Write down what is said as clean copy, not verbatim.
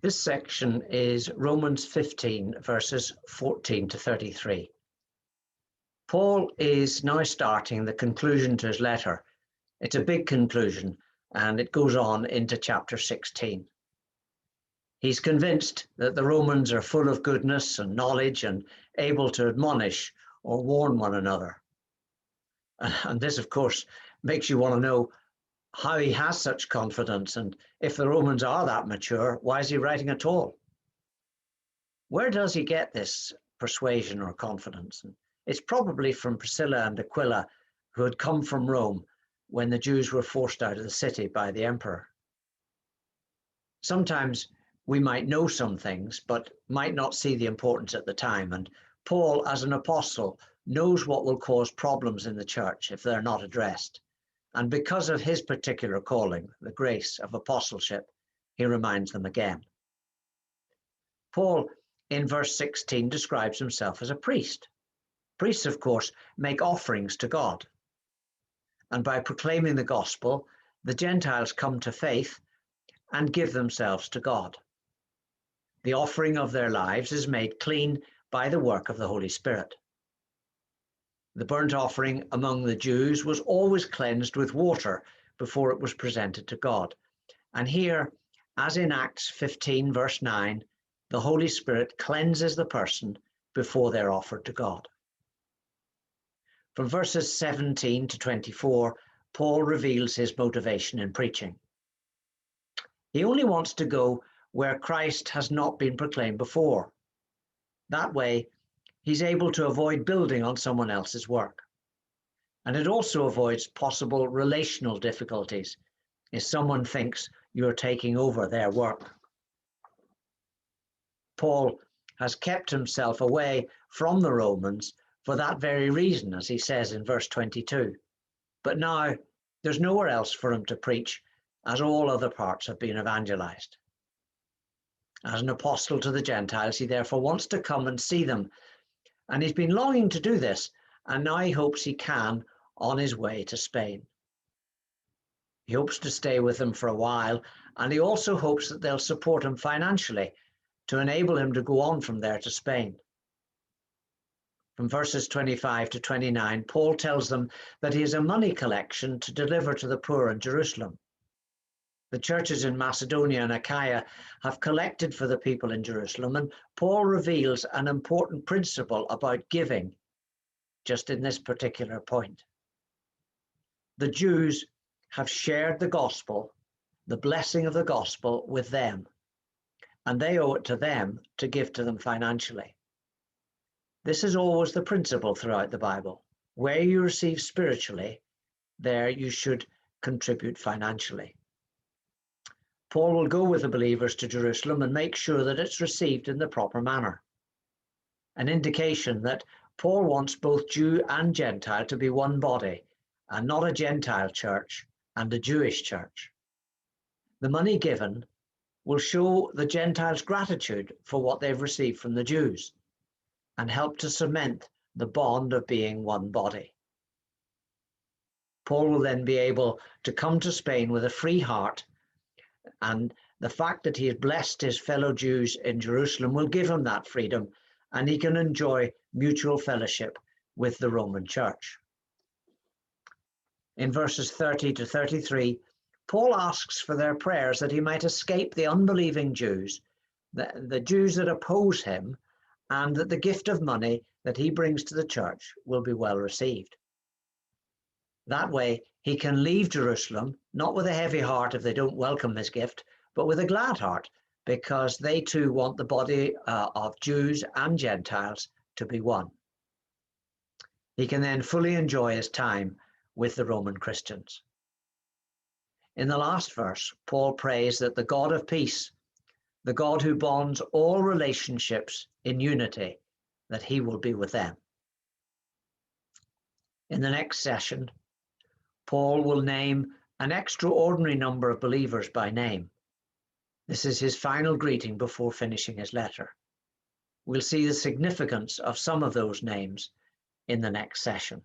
This section is Romans 15, verses 14 to 33. Paul is now starting the conclusion to his letter. It's a big conclusion, and it goes on into chapter 16. He's convinced that the Romans are full of goodness and knowledge and able to admonish or warn one another. And this, of course, makes you want to know how he has such confidence, and if the Romans are that mature, why is he writing at all? Where does he get this persuasion or confidence? And it's probably from Priscilla and Aquila, who had come from Rome when the Jews were forced out of the city by the emperor. Sometimes we might know some things, but might not see the importance at the time. And Paul, as an apostle, knows what will cause problems in the church if they're not addressed. And because of his particular calling, the grace of apostleship, he reminds them again. Paul, in verse 16, describes himself as a priest. Priests, of course, make offerings to God. And by proclaiming the gospel, the Gentiles come to faith and give themselves to God. The offering of their lives is made clean by the work of the Holy Spirit. The burnt offering among the Jews was always cleansed with water before it was presented to God. And here, as in Acts 15, verse 9, the Holy Spirit cleanses the person before they're offered to God. From verses 17 to 24, Paul reveals his motivation in preaching. He only wants to go where Christ has not been proclaimed before. That way, he's able to avoid building on someone else's work. And it also avoids possible relational difficulties if someone thinks you're taking over their work. Paul has kept himself away from the Romans for that very reason, as he says in verse 22. But now there's nowhere else for him to preach, as all other parts have been evangelized. As an apostle to the Gentiles, he therefore wants to come and see them. And he's been longing to do this, and now he hopes he can on his way to Spain. He hopes to stay with them for a while, and he also hopes that they'll support him financially to enable him to go on from there to Spain. From verses 25 to 29, Paul tells them that he has a money collection to deliver to the poor in Jerusalem. The churches in Macedonia and Achaia have collected for the people in Jerusalem, and Paul reveals an important principle about giving just in this particular point. The Jews have shared the gospel, the blessing of the gospel, with them, and they owe it to them to give to them financially. This is always the principle throughout the Bible. Where you receive spiritually, there you should contribute financially. Paul will go with the believers to Jerusalem and make sure that it's received in the proper manner. An indication that Paul wants both Jew and Gentile to be one body, and not a Gentile church and a Jewish church. The money given will show the Gentiles' gratitude for what they've received from the Jews and help to cement the bond of being one body. Paul will then be able to come to Spain with a free heart, and the fact that he has blessed his fellow Jews in Jerusalem will give him that freedom, and he can enjoy mutual fellowship with the Roman Church. In verses 30 to 33, Paul asks for their prayers that he might escape the unbelieving Jews, the Jews that oppose him, and that the gift of money that he brings to the church will be well received. That way, he can leave Jerusalem, not with a heavy heart if they don't welcome his gift, but with a glad heart, because they too want the body of Jews and Gentiles to be one. He can then fully enjoy his time with the Roman Christians. In the last verse, Paul prays that the God of peace, the God who bonds all relationships in unity, that he will be with them. In the next session, Paul will name an extraordinary number of believers by name. This is his final greeting before finishing his letter. We'll see the significance of some of those names in the next session.